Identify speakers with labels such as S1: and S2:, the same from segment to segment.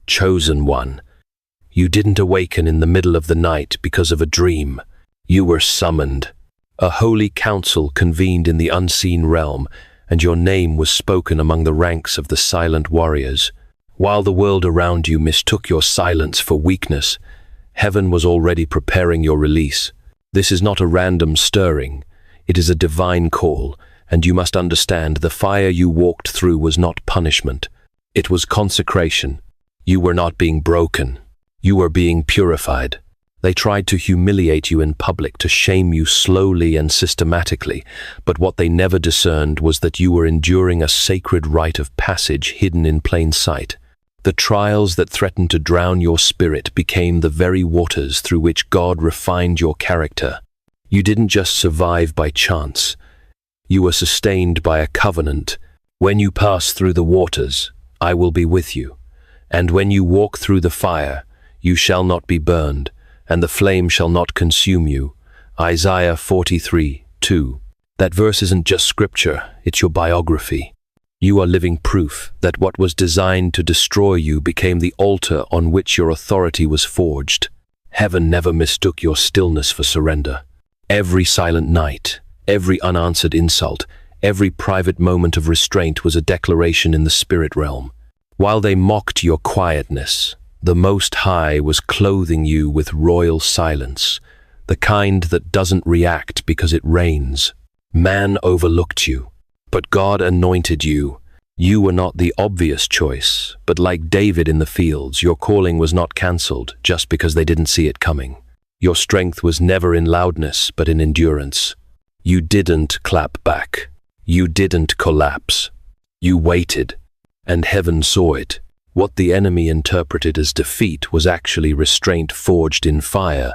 S1: chosen one. You didn't awaken in the middle of the night because of a dream. You were summoned. A holy council convened in the unseen realm, and your name was spoken among the ranks of the silent warriors. While the world around you mistook your silence for weakness, heaven was already preparing your release. This is not a random stirring. It is a divine call, and you must understand the fire you walked through was not punishment. It was consecration. You were not being broken. You were being purified. They tried to humiliate you in public, to shame you slowly and systematically, but what they never discerned was that you were enduring a sacred rite of passage hidden in plain sight. The trials that threatened to drown your spirit became the very waters through which God refined your character. You didn't just survive by chance. You were sustained by a covenant. When you pass through the waters, I will be with you. And when you walk through the fire, you shall not be burned, and the flame shall not consume you. Isaiah 43:2. That verse isn't just scripture, it's your biography. You are living proof that what was designed to destroy you became the altar on which your authority was forged. Heaven never mistook your stillness for surrender. Every silent night, every unanswered insult, every private moment of restraint was a declaration in the spirit realm. While they mocked your quietness, the Most High was clothing you with royal silence, the kind that doesn't react because it reigns. Man overlooked you, but God anointed you. You were not the obvious choice, but like David in the fields, your calling was not cancelled just because they didn't see it coming. Your strength was never in loudness, but in endurance. You didn't clap back. You didn't collapse. You waited, and heaven saw it. What the enemy interpreted as defeat was actually restraint forged in fire.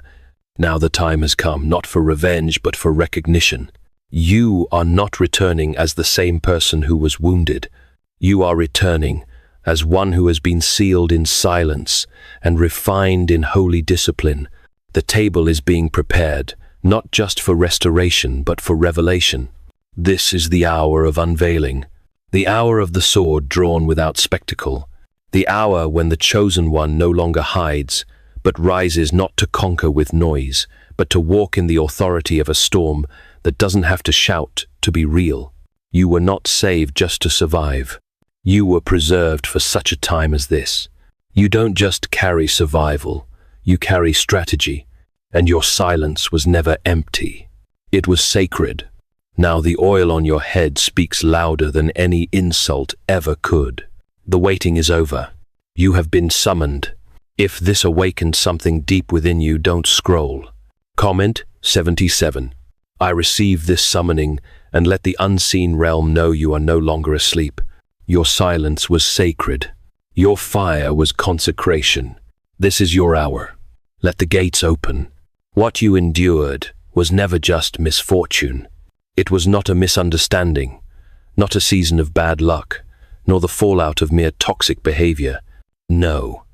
S1: Now the time has come, not for revenge, but for recognition. You are not returning as the same person who was wounded. You are returning as one who has been sealed in silence and refined in holy discipline. The table is being prepared, not just for restoration, but for revelation. This is the hour of unveiling, the hour of the sword drawn without spectacle, the hour when the chosen one no longer hides, but rises not to conquer with noise, but to walk in the authority of a storm that doesn't have to shout to be real. You were not saved just to survive. You were preserved for such a time as this. You don't just carry survival, you carry strategy, and your silence was never empty. It was sacred. Now the oil on your head speaks louder than any insult ever could. The waiting is over. You have been summoned. If this awakened something deep within you, don't scroll. Comment 77. I receive this summoning, and let the unseen realm know you are no longer asleep. Your silence was sacred. Your fire was consecration. This is your hour. Let the gates open. What you endured was never just misfortune. It was not a misunderstanding, not a season of bad luck, nor the fallout of mere toxic behavior. No.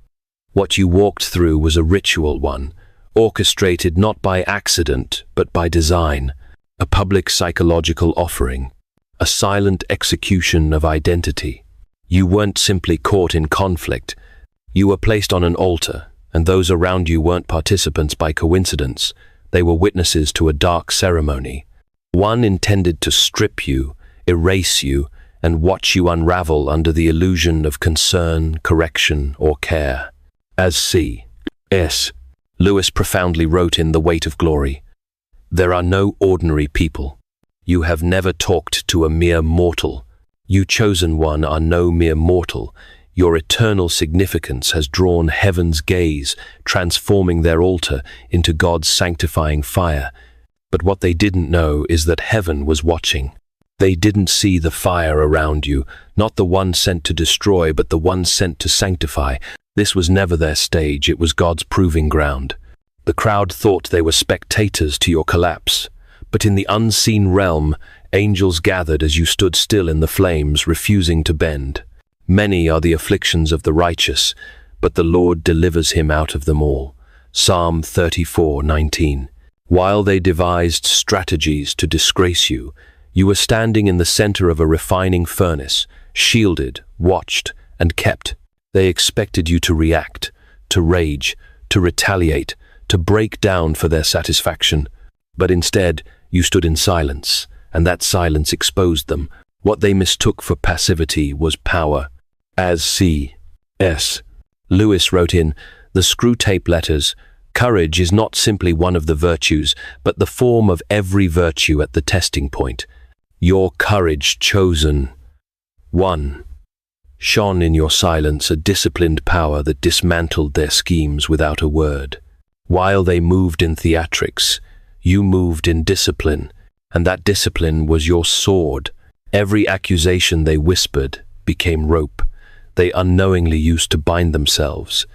S1: What you walked through was a ritual one, orchestrated not by accident, but by design, a public psychological offering, a silent execution of identity. You weren't simply caught in conflict. You were placed on an altar, and those around you weren't participants by coincidence. They were witnesses to a dark ceremony, one intended to strip you, erase you, and watch you unravel under the illusion of concern, correction, or care. As C.S. Lewis profoundly wrote in The Weight of Glory, there are no ordinary people. You have never talked to a mere mortal. You chosen one are no mere mortal. Your eternal significance has drawn heaven's gaze, transforming their altar into God's sanctifying fire. But what they didn't know is that heaven was watching. They didn't see the fire around you, not the one sent to destroy, but the one sent to sanctify. This was never their stage, it was God's proving ground. The crowd thought they were spectators to your collapse, but in the unseen realm, angels gathered as you stood still in the flames, refusing to bend. Many are the afflictions of the righteous, but the Lord delivers him out of them all. Psalm 34:19. While they devised strategies to disgrace you, you were standing in the center of a refining furnace, shielded, watched, and kept. They expected you to react, to rage, to retaliate, to break down for their satisfaction. But instead, you stood in silence, and that silence exposed them. What they mistook for passivity was power. As C.S. Lewis wrote in the Screw Tape Letters, courage is not simply one of the virtues, but the form of every virtue at the testing point. Your courage chosen. 1. Shone in your silence a disciplined power that dismantled their schemes without a word. While they moved in theatrics, you moved in discipline, and that discipline was your sword. Every accusation they whispered became rope they unknowingly used to bind themselves.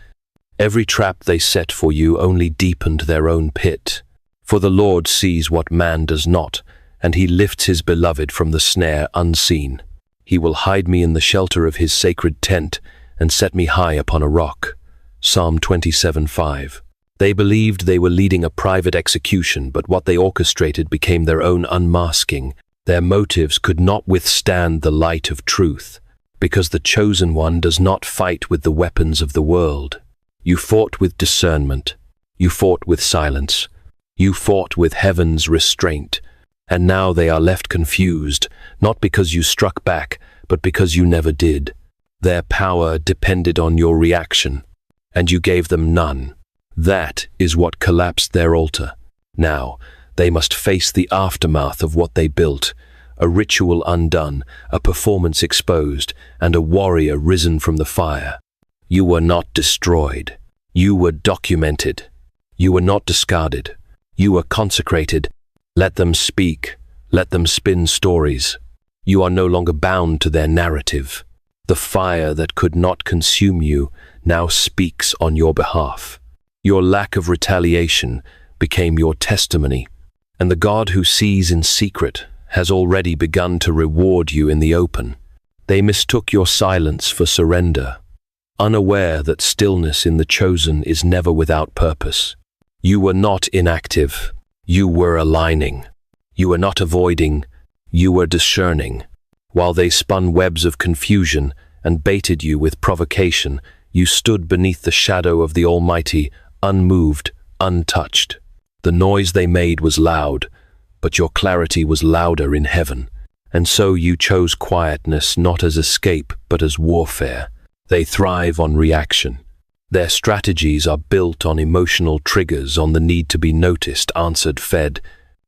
S1: Every trap they set for you only deepened their own pit. For the Lord sees what man does not, and he lifts his beloved from the snare unseen. He will hide me in the shelter of his sacred tent and set me high upon a rock. Psalm 27:5. They believed they were leading a private execution, but what they orchestrated became their own unmasking. Their motives could not withstand the light of truth, because the chosen one does not fight with the weapons of the world. You fought with discernment. You fought with silence. You fought with heaven's restraint. And now they are left confused, not because you struck back, but because you never did. Their power depended on your reaction, and you gave them none. That is what collapsed their altar. Now, they must face the aftermath of what they built, a ritual undone, a performance exposed, and a warrior risen from the fire. You were not destroyed. You were documented. You were not discarded. You were consecrated. Let them speak. Let them spin stories. You are no longer bound to their narrative. The fire that could not consume you now speaks on your behalf. Your lack of retaliation became your testimony, and the God who sees in secret has already begun to reward you in the open. They mistook your silence for surrender, unaware that stillness in the chosen is never without purpose. You were not inactive. You were aligning. You were not avoiding. You were discerning. While they spun webs of confusion and baited you with provocation, you stood beneath the shadow of the Almighty, unmoved, untouched. The noise they made was loud, but your clarity was louder in heaven. And so you chose quietness not as escape, but as warfare. They thrive on reaction. Their strategies are built on emotional triggers, on the need to be noticed, answered, fed.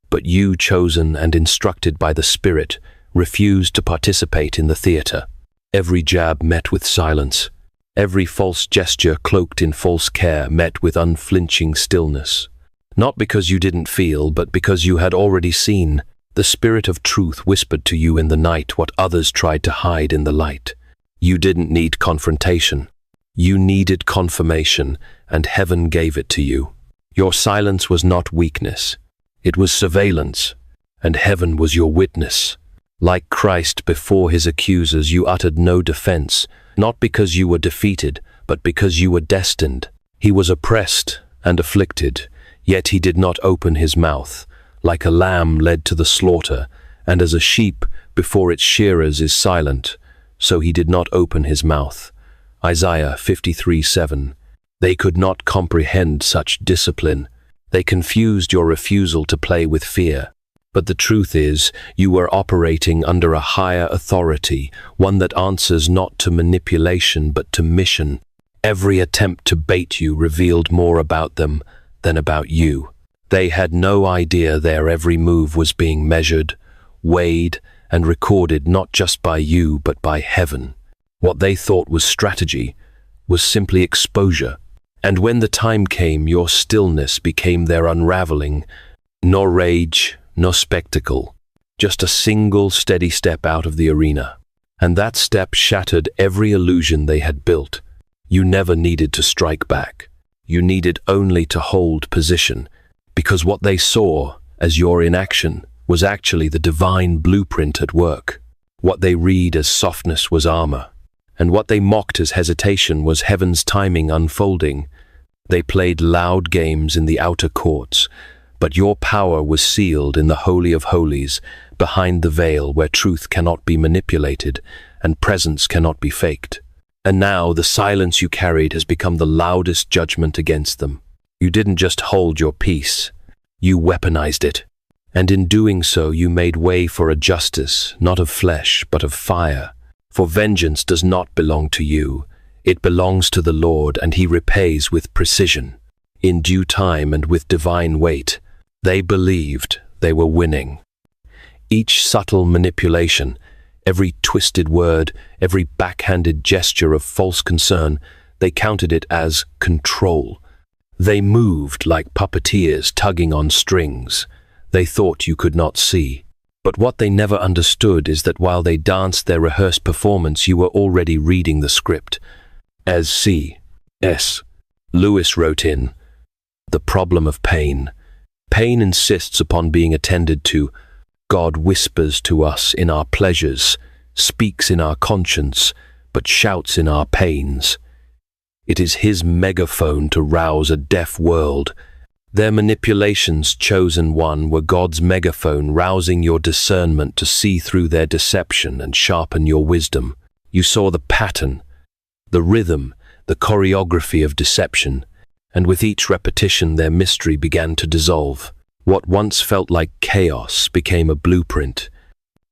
S1: But you, chosen and instructed by the Spirit, refused to participate in the theater. Every jab met with silence. Every false gesture cloaked in false care met with unflinching stillness. Not because you didn't feel, but because you had already seen. The Spirit of truth whispered to you in the night what others tried to hide in the light. You didn't need confrontation. You needed confirmation, and heaven gave it to you. Your silence was not weakness. It was surveillance, and heaven was your witness. Like Christ before his accusers, you uttered no defense, not because you were defeated, but because you were destined. He was oppressed and afflicted, yet he did not open his mouth, like a lamb led to the slaughter, and as a sheep before its shearers is silent, so he did not open his mouth. Isaiah 53:7. They could not comprehend such discipline. They confused your refusal to play with fear. But the truth is, you were operating under a higher authority, one that answers not to manipulation but to mission. Every attempt to bait you revealed more about them than about you. They had no idea their every move was being measured, weighed, and recorded not just by you but by heaven. What they thought was strategy was simply exposure. And when the time came, your stillness became their unraveling. Nor rage, nor spectacle, just a single steady step out of the arena. And that step shattered every illusion they had built. You never needed to strike back. You needed only to hold position, because what they saw as your inaction was actually the divine blueprint at work. What they read as softness was armor, and what they mocked as hesitation was heaven's timing unfolding. They played loud games in the outer courts, but your power was sealed in the Holy of Holies, behind the veil where truth cannot be manipulated and presence cannot be faked. And now the silence you carried has become the loudest judgment against them. You didn't just hold your peace, you weaponized it. And in doing so, you made way for a justice, not of flesh, but of fire. For vengeance does not belong to you. It belongs to the Lord, and he repays with precision. In due time and with divine weight, they believed they were winning. Each subtle manipulation, every twisted word, every backhanded gesture of false concern, they counted it as control. They moved like puppeteers tugging on strings. They thought you could not see. But what they never understood is that while they danced their rehearsed performance, you were already reading the script. As C.S. Lewis wrote in, "The problem of pain. Pain insists upon being attended to. God whispers to us in our pleasures, speaks in our conscience, but shouts in our pains. It is his megaphone to rouse a deaf world. Their manipulations, chosen one, were God's megaphone, rousing your discernment to see through their deception and sharpen your wisdom. You saw the pattern, the rhythm, the choreography of deception, and with each repetition their mystery began to dissolve. What once felt like chaos became a blueprint.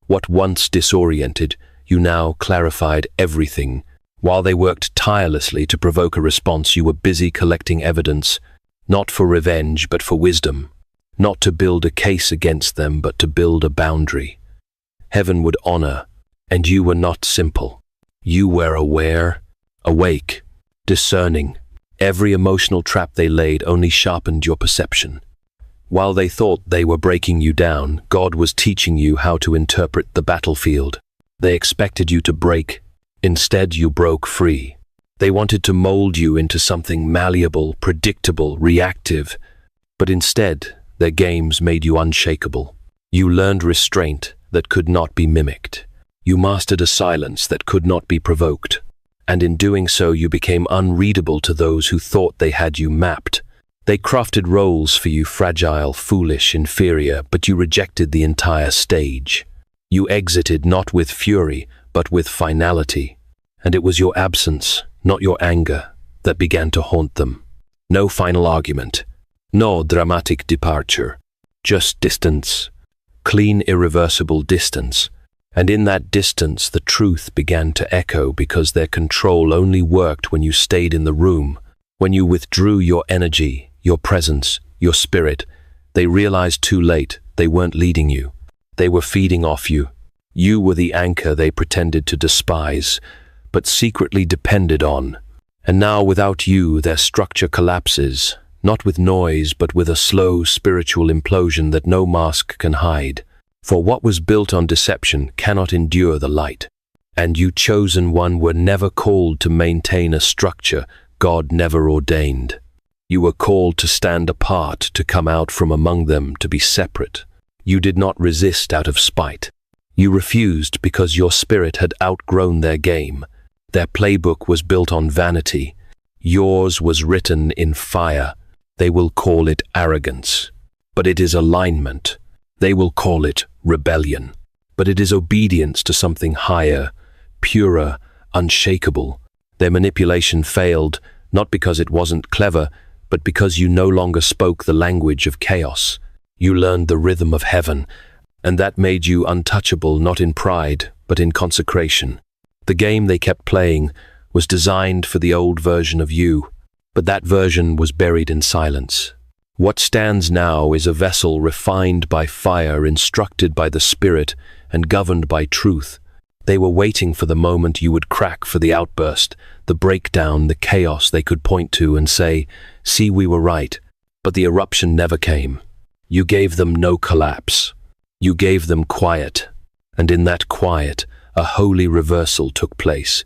S1: What once disoriented, you now clarified everything. While they worked tirelessly to provoke a response, you were busy collecting evidence, not for revenge, but for wisdom. Not to build a case against them, but to build a boundary. Heaven would honor, and you were not simple. You were aware, awake, discerning. Every emotional trap they laid only sharpened your perception. While they thought they were breaking you down, God was teaching you how to interpret the battlefield. They expected you to break. Instead, you broke free. They wanted to mold you into something malleable, predictable, reactive. But instead, their games made you unshakable. You learned restraint that could not be mimicked. You mastered a silence that could not be provoked. And in doing so, you became unreadable to those who thought they had you mapped. They crafted roles for you, fragile, foolish, inferior, but you rejected the entire stage. You exited not with fury, but with finality. And it was your absence, not your anger, that began to haunt them. No final argument, no dramatic departure, just distance, clean, irreversible distance. And in that distance, the truth began to echo, because their control only worked when you stayed in the room. When you withdrew your energy, your presence, your spirit, they realized too late they weren't leading you. They were feeding off you. You were the anchor they pretended to despise, but secretly depended on. And now without you, their structure collapses, not with noise, but with a slow spiritual implosion that no mask can hide. For what was built on deception cannot endure the light. And you, chosen one, were never called to maintain a structure God never ordained. You were called to stand apart, to come out from among them, to be separate. You did not resist out of spite. You refused because your spirit had outgrown their game. Their playbook was built on vanity. Yours was written in fire. They will call it arrogance, but it is alignment. They will call it rebellion, but it is obedience to something higher, purer, unshakable. Their manipulation failed, not because it wasn't clever, but because you no longer spoke the language of chaos. You learned the rhythm of heaven, and that made you untouchable, not in pride, but in consecration. The game they kept playing was designed for the old version of you, but that version was buried in silence. What stands now is a vessel refined by fire, instructed by the Spirit, and governed by truth. They were waiting for the moment you would crack, for the outburst, the breakdown, the chaos they could point to and say, "See, we were right." But the eruption never came. You gave them no collapse. You gave them quiet, and in that quiet, a holy reversal took place.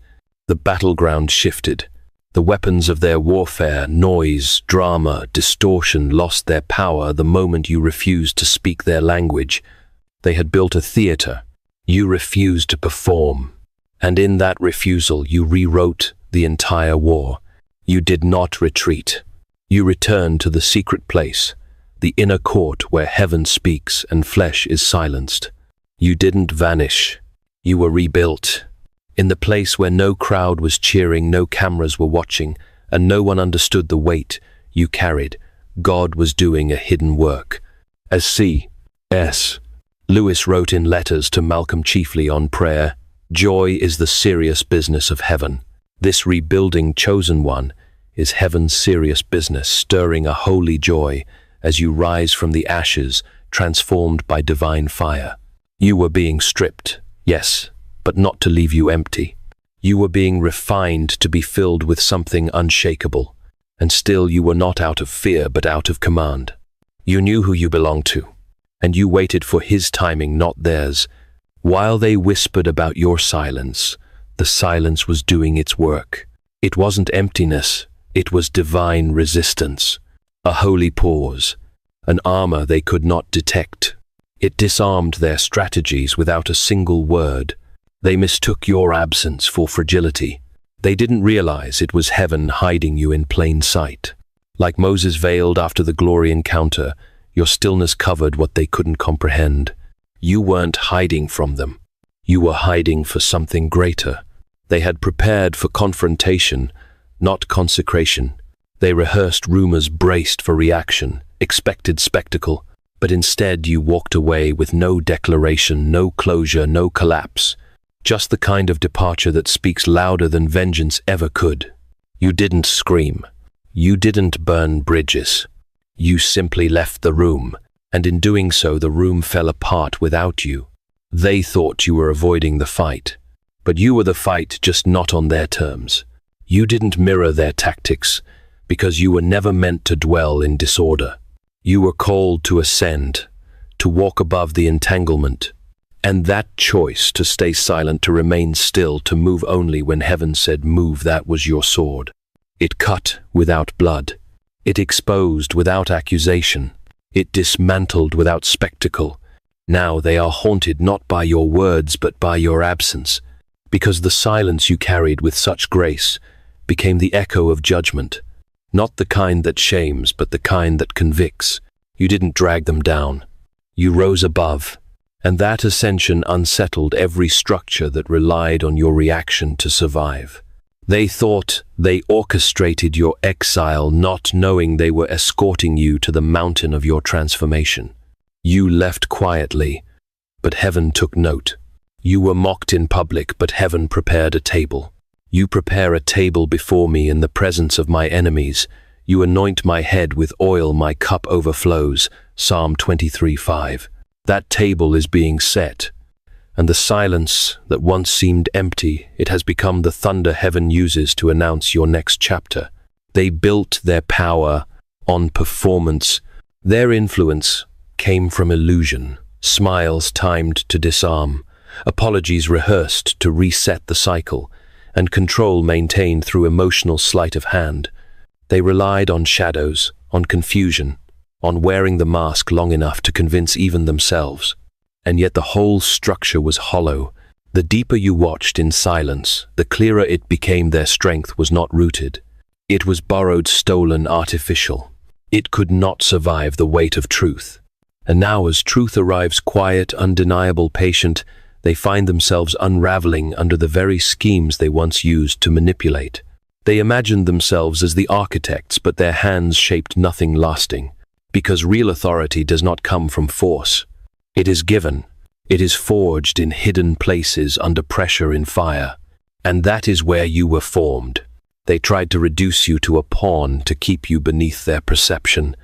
S1: The battleground shifted. The weapons of their warfare, noise, drama, distortion, lost their power the moment you refused to speak their language. They had built a theater. You refused to perform. And in that refusal, you rewrote the entire war. You did not retreat. You returned to the secret place, the inner court where heaven speaks and flesh is silenced. You didn't vanish. You were rebuilt. In the place where no crowd was cheering, no cameras were watching, and no one understood the weight you carried, God was doing a hidden work. As C.S. Lewis wrote in letters to Malcolm chiefly on prayer, joy is the serious business of heaven. This rebuilding chosen one is heaven's serious business, stirring a holy joy as you rise from the ashes, transformed by divine fire. You were being stripped, yes, but not to leave you empty. You were being refined to be filled with something unshakable, and still you were not out of fear but out of command. You knew who you belonged to, and you waited for his timing, not theirs. While they whispered about your silence, the silence was doing its work. It wasn't emptiness, it was divine resistance, a holy pause, an armor they could not detect. It disarmed their strategies without a single word. They mistook your absence for fragility. They didn't realize it was heaven hiding you in plain sight. Like Moses veiled after the glory encounter, your stillness covered what they couldn't comprehend. You weren't hiding from them. You were hiding for something greater. They had prepared for confrontation, not consecration. They rehearsed rumors, braced for reaction, expected spectacle, but instead you walked away with no declaration, no closure, no collapse. Just the kind of departure that speaks louder than vengeance ever could. You didn't scream. You didn't burn bridges. You simply left the room, and in doing so the room fell apart without you. They thought you were avoiding the fight, but you were the fight, just not on their terms. You didn't mirror their tactics, because you were never meant to dwell in disorder. You were called to ascend, to walk above the entanglement, and that choice to stay silent, to remain still, to move only when heaven said move, that was your sword. It cut without blood. It exposed without accusation. It dismantled without spectacle. Now they are haunted not by your words but by your absence, because the silence you carried with such grace became the echo of judgment, not the kind that shames but the kind that convicts. You didn't drag them down. You rose above, and that ascension unsettled every structure that relied on your reaction to survive. They thought they orchestrated your exile, not knowing they were escorting you to the mountain of your transformation. You left quietly, but heaven took note. You were mocked in public, but heaven prepared a table. You prepare a table before me in the presence of my enemies. You anoint my head with oil, my cup overflows. Psalm 23:5. That table is being set, and the silence that once seemed empty, it has become the thunder heaven uses to announce your next chapter. They built their power on performance. Their influence came from illusion, smiles timed to disarm, apologies rehearsed to reset the cycle, and control maintained through emotional sleight of hand. They relied on shadows, on confusion, on wearing the mask long enough to convince even themselves. And yet the whole structure was hollow. The deeper you watched in silence, the clearer it became their strength was not rooted. It was borrowed, stolen, artificial. It could not survive the weight of truth. And now as truth arrives quiet, undeniable, patient, they find themselves unraveling under the very schemes they once used to manipulate. They imagined themselves as the architects, but their hands shaped nothing lasting. Because real authority does not come from force. It is given. It is forged in hidden places under pressure in fire. And that is where you were formed. They tried to reduce you to a pawn to keep you beneath their perception.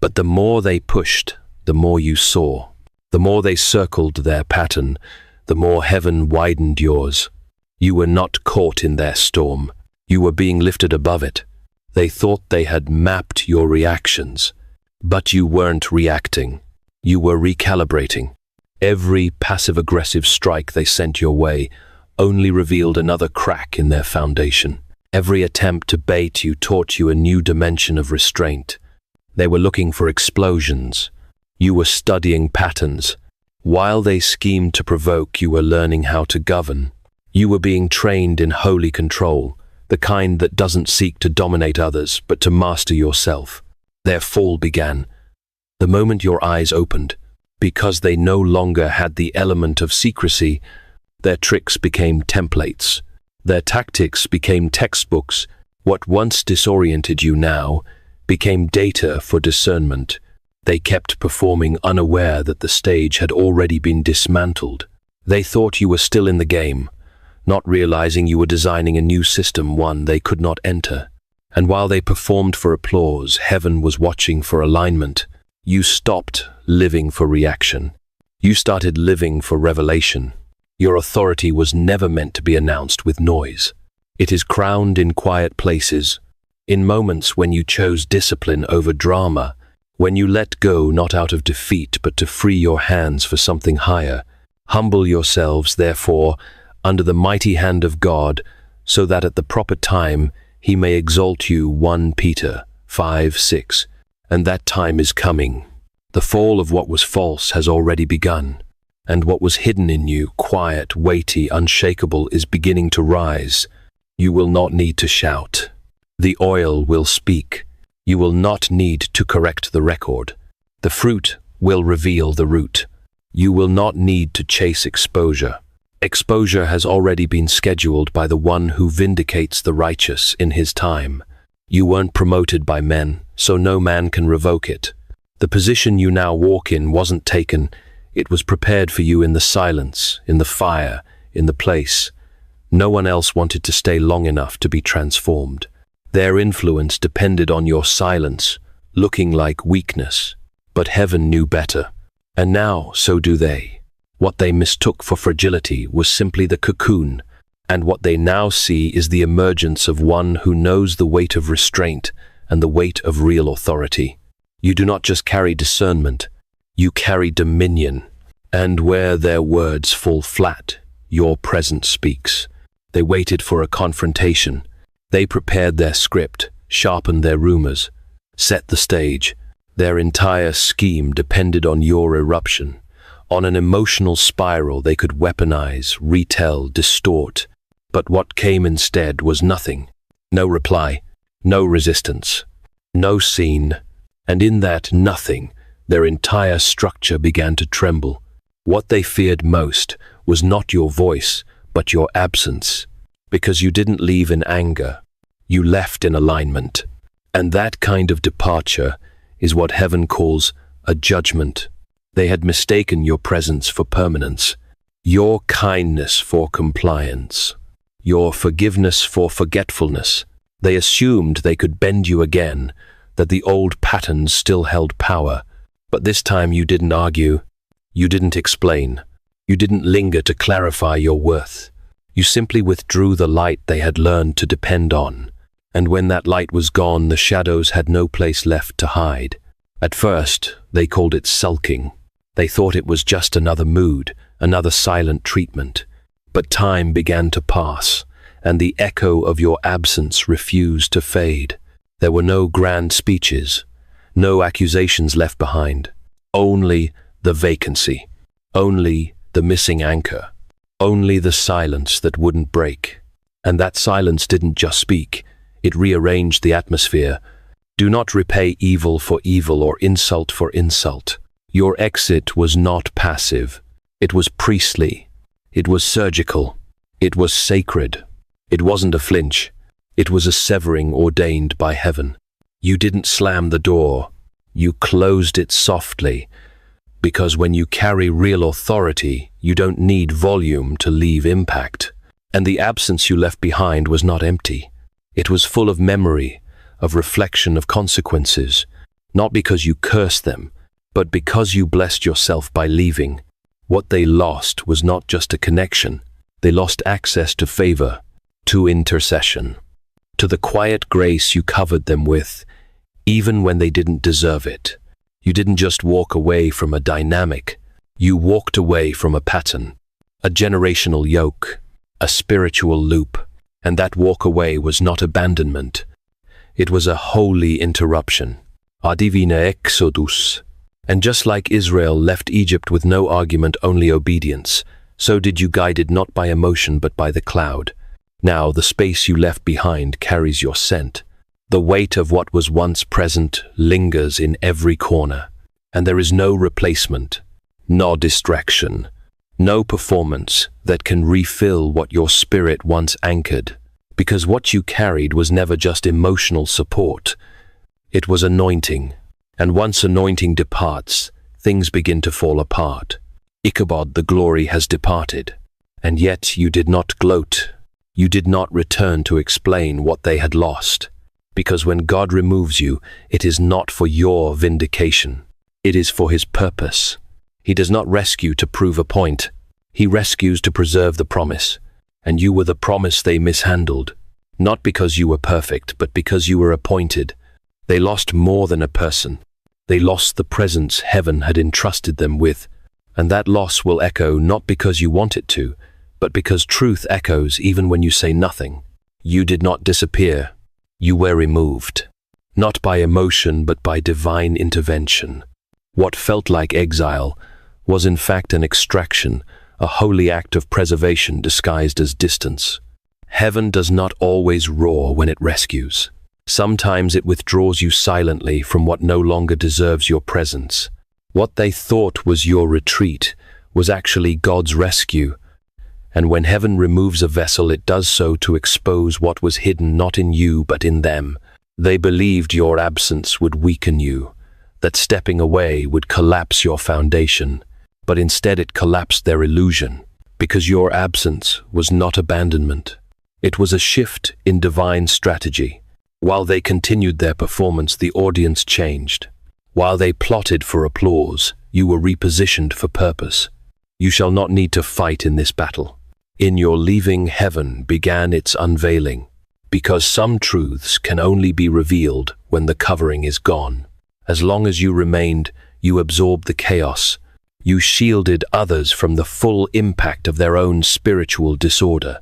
S1: But the more they pushed, the more you saw. The more they circled their pattern, the more heaven widened yours. You were not caught in their storm. You were being lifted above it. They thought they had mapped your reactions. But you weren't reacting. You were recalibrating. Every passive-aggressive strike they sent your way only revealed another crack in their foundation. Every attempt to bait you taught you a new dimension of restraint. They were looking for explosions. You were studying patterns. While they schemed to provoke, you were learning how to govern. You were being trained in holy control, the kind that doesn't seek to dominate others, but to master yourself. Their fall began the moment your eyes opened. Because they no longer had the element of secrecy, Their tricks became templates. Their tactics became textbooks. What once disoriented you now became data for discernment. They kept performing unaware that the stage had already been dismantled. They thought you were still in the game, not realizing you were designing a new system, one they could not enter. And while they performed for applause, heaven was watching for alignment. You stopped living for reaction. You started living for revelation. Your authority was never meant to be announced with noise. It is crowned in quiet places, in moments when you chose discipline over drama, when you let go not out of defeat but to free your hands for something higher. Humble yourselves, therefore, under the mighty hand of God, so that at the proper time he may exalt you. 1 Peter 5:6. And that time is coming. The fall of what was false has already begun, and what was hidden in you, quiet, weighty, unshakable, is beginning to rise. You will not need to shout. The oil will speak. You will not need to correct the record. The fruit will reveal the root. You will not need to chase exposure. Exposure has already been scheduled by the one who vindicates the righteous in his time. You weren't promoted by men, so no man can revoke it. The position you now walk in wasn't taken. It was prepared for you in the silence, in the fire, in the place. No one else wanted to stay long enough to be transformed. Their influence depended on your silence, looking like weakness. But heaven knew better. And now, so do they. What they mistook for fragility was simply the cocoon, and what they now see is the emergence of one who knows the weight of restraint and the weight of real authority. You do not just carry discernment, you carry dominion. And where their words fall flat, your presence speaks. They waited for a confrontation. They prepared their script, sharpened their rumors, set the stage. Their entire scheme depended on your eruption, on an emotional spiral they could weaponize, retell, distort. But what came instead was nothing. No reply, no resistance, no scene. And in that nothing, their entire structure began to tremble. What they feared most was not your voice, but your absence. Because you didn't leave in anger, you left in alignment. And that kind of departure is what heaven calls a judgment. They had mistaken your presence for permanence, your kindness for compliance, your forgiveness for forgetfulness. They assumed they could bend you again, that the old patterns still held power. But this time you didn't argue, you didn't explain, you didn't linger to clarify your worth. You simply withdrew the light they had learned to depend on. And when that light was gone, the shadows had no place left to hide. At first, they called it sulking. They thought it was just another mood, another silent treatment. But time began to pass, and the echo of your absence refused to fade. There were no grand speeches, no accusations left behind, only the vacancy, only the missing anchor, only the silence that wouldn't break. And that silence didn't just speak, it rearranged the atmosphere. Do not repay evil for evil or insult for insult. Your exit was not passive. It was priestly. It was surgical. It was sacred. It wasn't a flinch. It was a severing ordained by heaven. You didn't slam the door. You closed it softly. Because when you carry real authority, you don't need volume to leave impact. And the absence you left behind was not empty. It was full of memory, of reflection, of consequences. Not because you cursed them, but because you blessed yourself by leaving. What they lost was not just a connection. They lost access to favor, to intercession, to the quiet grace you covered them with, even when they didn't deserve it. You didn't just walk away from a dynamic. You walked away from a pattern, a generational yoke, a spiritual loop. And that walk away was not abandonment. It was a holy interruption, a divine exodus. And just like Israel left Egypt with no argument, only obedience, so did you, guided not by emotion but by the cloud. Now the space you left behind carries your scent. The weight of what was once present lingers in every corner. And there is no replacement, no distraction, No performance that can refill what your spirit once anchored, because what you carried was never just emotional support. It was anointing, and once anointing departs, things begin to fall apart. Ichabod, the glory has departed, and yet you did not gloat. You did not return to explain what they had lost, because when God removes you, it is not for your vindication. It is for his purpose. He does not rescue to prove a point. He rescues to preserve the promise, and you were the promise they mishandled, not because you were perfect, but because you were appointed. They lost more than a person. They lost the presence heaven had entrusted them with, and that loss will echo not because you want it to, but because truth echoes even when you say nothing. You did not disappear. You were removed, not by emotion but by divine intervention. What felt like exile was in fact an extraction, a holy act of preservation disguised as distance. Heaven does not always roar when it rescues. Sometimes it withdraws you silently from what no longer deserves your presence. What they thought was your retreat was actually God's rescue. And when heaven removes a vessel, it does so to expose what was hidden not in you but in them. They believed your absence would weaken you, that stepping away would collapse your foundation, but instead it collapsed their illusion, because your absence was not abandonment. It was a shift in divine strategy. While they continued their performance, the audience changed. While they plotted for applause, you were repositioned for purpose. You shall not need to fight in this battle. In your leaving, heaven began its unveiling, because some truths can only be revealed when the covering is gone. As long as you remained, you absorbed the chaos. You shielded others from the full impact of their own spiritual disorder.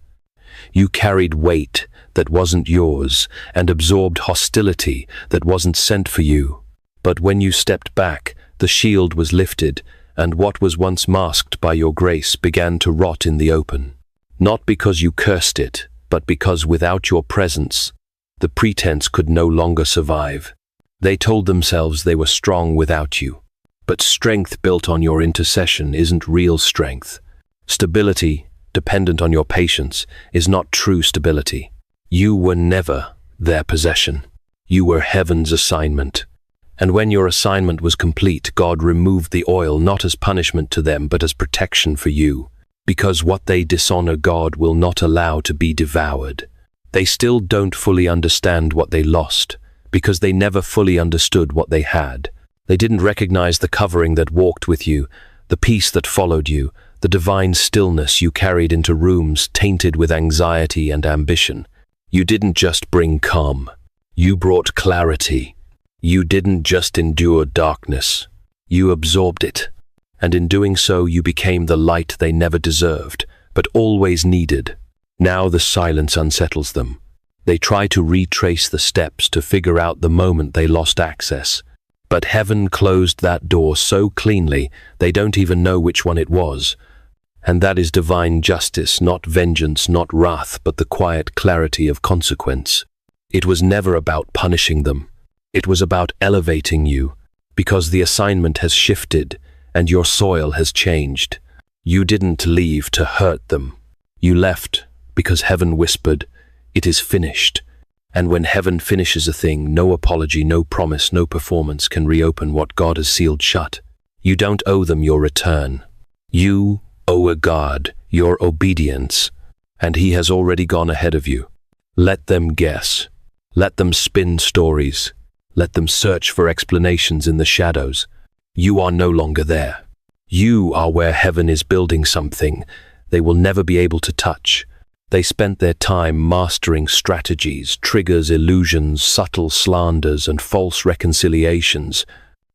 S1: You carried weight that wasn't yours and absorbed hostility that wasn't sent for you. But when you stepped back, the shield was lifted, and what was once masked by your grace began to rot in the open. Not because you cursed it, but because without your presence, the pretense could no longer survive. They told themselves they were strong without you. But strength built on your intercession isn't real strength. Stability, dependent on your patience, is not true stability. You were never their possession. You were heaven's assignment. And when your assignment was complete, God removed the oil not as punishment to them, but as protection for you. Because what they dishonor, God will not allow to be devoured. They still don't fully understand what they lost, because they never fully understood what they had. They didn't recognize the covering that walked with you, the peace that followed you, the divine stillness you carried into rooms tainted with anxiety and ambition. You didn't just bring calm. You brought clarity. You didn't just endure darkness. You absorbed it. And in doing so, you became the light they never deserved, but always needed. Now the silence unsettles them. They try to retrace the steps to figure out the moment they lost access. But heaven closed that door so cleanly, they don't even know which one it was. And that is divine justice, not vengeance, not wrath, but the quiet clarity of consequence. It was never about punishing them. It was about elevating you, because the assignment has shifted and your soil has changed. You didn't leave to hurt them. You left because heaven whispered, "It is finished." And when heaven finishes a thing, no apology, no promise, no performance can reopen what God has sealed shut. You don't owe them your return. You owe a God your obedience, and He has already gone ahead of you. Let them guess. Let them spin stories. Let them search for explanations in the shadows. You are no longer there. You are where heaven is building something they will never be able to touch. They spent their time mastering strategies, triggers, illusions, subtle slanders, and false reconciliations.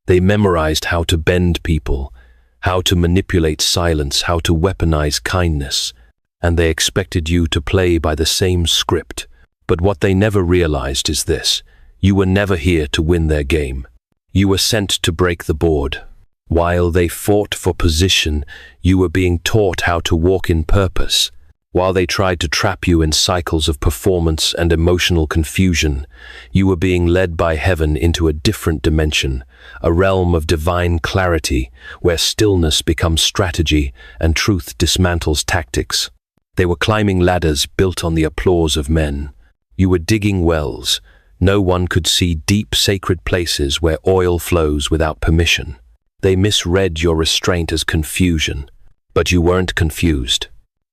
S1: They memorized how to bend people, how to manipulate silence, how to weaponize kindness, and they expected you to play by the same script. But what they never realized is this: you were never here to win their game. You were sent to break the board. While they fought for position, you were being taught how to walk in purpose. While they tried to trap you in cycles of performance and emotional confusion, you were being led by heaven into a different dimension, a realm of divine clarity, where stillness becomes strategy and truth dismantles tactics. They were climbing ladders built on the applause of men. You were digging wells. No one could see deep sacred places where oil flows without permission. They misread your restraint as confusion, but you weren't confused.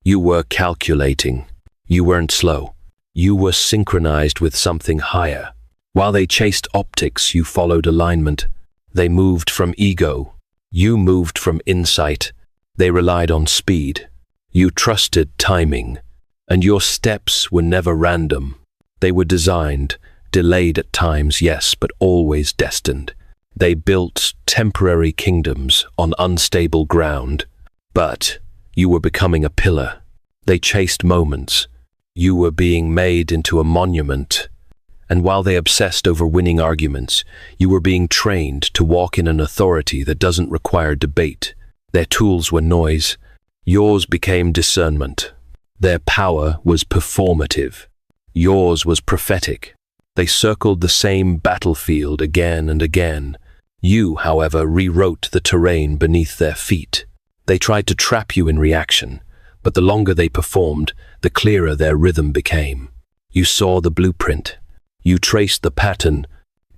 S1: You were calculating. You weren't slow. You were synchronized with something higher. While they chased optics, you followed alignment. They moved from ego. You moved from insight. They relied on speed. You trusted timing. And your steps were never random. They were designed, delayed at times, yes, but always destined. They built temporary kingdoms on unstable ground. But you were becoming a pillar. They chased moments. You were being made into a monument. And while they obsessed over winning arguments, you were being trained to walk in an authority that doesn't require debate. Their tools were noise. Yours became discernment. Their power was performative. Yours was prophetic. They circled the same battlefield again and again. You, however, rewrote the terrain beneath their feet. They tried to trap you in reaction, but the longer they performed, the clearer their rhythm became. You saw the blueprint. You traced the pattern.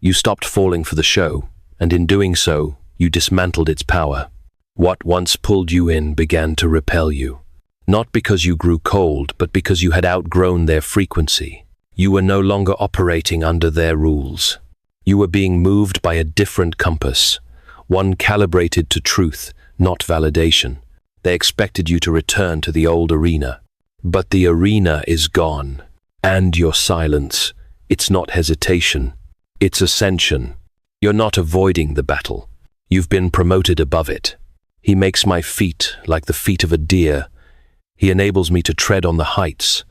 S1: You stopped falling for the show, and in doing so, you dismantled its power. What once pulled you in began to repel you. Not because you grew cold, but because you had outgrown their frequency. You were no longer operating under their rules. You were being moved by a different compass, one calibrated to truth, not validation. They expected you to return to the old arena. But the arena is gone. And your silence. It's not hesitation. It's ascension. You're not avoiding the battle. You've been promoted above it. He makes my feet like the feet of a deer. He enables me to tread on the heights.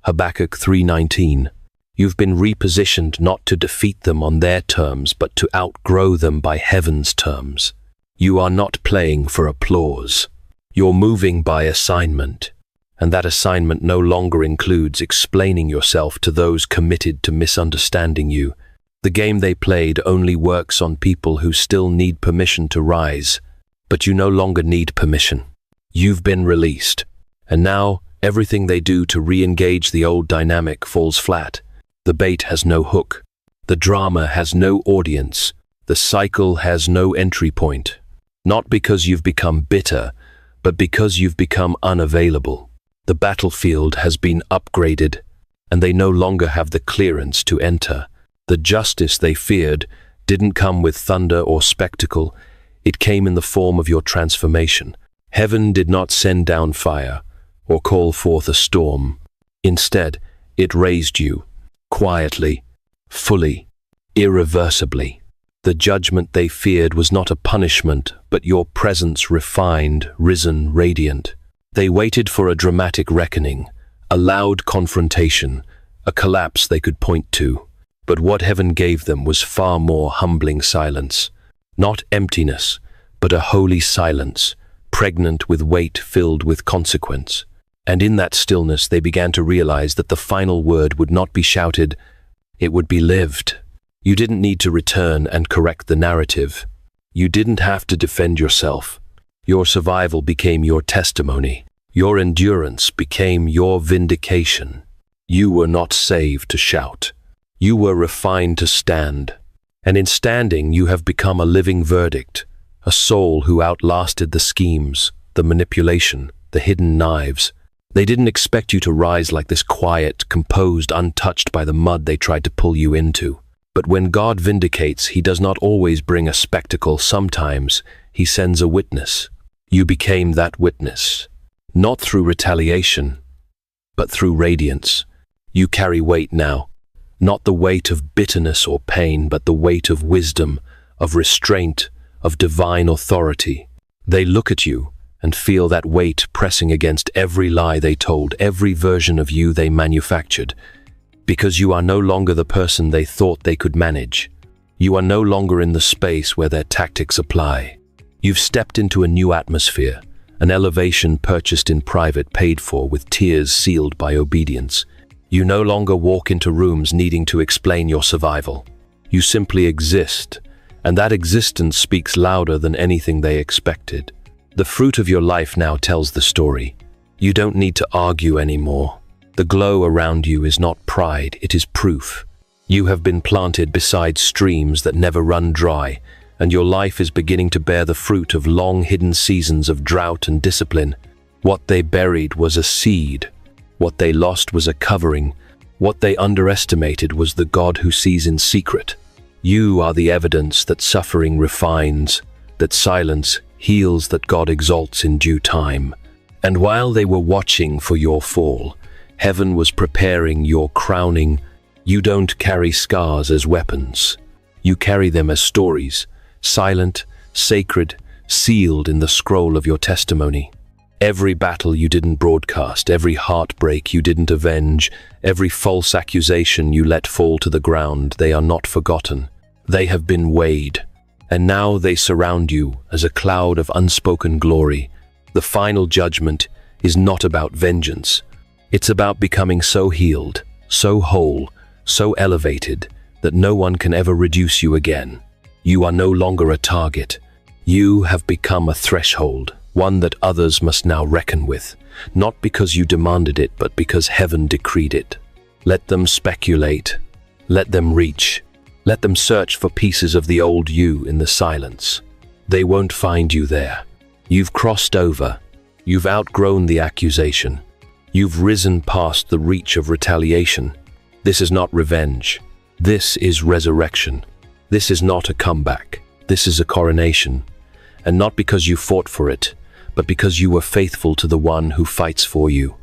S1: Habakkuk 3:19. You've been repositioned not to defeat them on their terms, but to outgrow them by heaven's terms. You are not playing for applause. You're moving by assignment. And that assignment no longer includes explaining yourself to those committed to misunderstanding you. The game they played only works on people who still need permission to rise. But you no longer need permission. You've been released. And now, everything they do to re-engage the old dynamic falls flat. The bait has no hook. The drama has no audience. The cycle has no entry point. Not because you've become bitter, but because you've become unavailable. The battlefield has been upgraded, and they no longer have the clearance to enter. The justice they feared didn't come with thunder or spectacle. It came in the form of your transformation. Heaven did not send down fire or call forth a storm. Instead, it raised you, quietly, fully, irreversibly. The judgment they feared was not a punishment, but your presence refined, risen, radiant. They waited for a dramatic reckoning, a loud confrontation, a collapse they could point to. But what heaven gave them was far more humbling silence. Not emptiness, but a holy silence, pregnant with weight filled with consequence. And in that stillness they began to realize that the final word would not be shouted, it would be lived. You didn't need to return and correct the narrative. You didn't have to defend yourself. Your survival became your testimony. Your endurance became your vindication. You were not saved to shout. You were refined to stand. And in standing, you have become a living verdict, a soul who outlasted the schemes, the manipulation, the hidden knives. They didn't expect you to rise like this quiet, composed, untouched by the mud they tried to pull you into. But when God vindicates, he does not always bring a spectacle. Sometimes he sends a witness. You became that witness, not through retaliation, but through radiance. You carry weight now, not the weight of bitterness or pain, but the weight of wisdom, of restraint, of divine authority. They look at you and feel that weight pressing against every lie they told, every version of you they manufactured, because you are no longer the person they thought they could manage. You are no longer in the space where their tactics apply. You've stepped into a new atmosphere, an elevation purchased in private, paid for with tears sealed by obedience. You no longer walk into rooms needing to explain your survival. You simply exist, and that existence speaks louder than anything they expected. The fruit of your life now tells the story. You don't need to argue anymore. The glow around you is not pride, it is proof. You have been planted beside streams that never run dry, and your life is beginning to bear the fruit of long-hidden seasons of drought and discipline. What they buried was a seed. What they lost was a covering. What they underestimated was the God who sees in secret. You are the evidence that suffering refines, that silence heals, that God exalts in due time. And while they were watching for your fall, heaven was preparing your crowning. You don't carry scars as weapons. You carry them as stories, silent, sacred, sealed in the scroll of your testimony. Every battle you didn't broadcast, every heartbreak you didn't avenge, every false accusation you let fall to the ground, they are not forgotten. They have been weighed, and now they surround you as a cloud of unspoken glory. The final judgment is not about vengeance. It's about becoming so healed, so whole, so elevated, that no one can ever reduce you again. You are no longer a target. You have become a threshold, one that others must now reckon with, not because you demanded it, but because heaven decreed it. Let them speculate. Let them reach. Let them search for pieces of the old you in the silence. They won't find you there. You've crossed over. You've outgrown the accusation. You've risen past the reach of retaliation. This is not revenge. This is resurrection. This is not a comeback. This is a coronation. And not because you fought for it, but because you were faithful to the one who fights for you.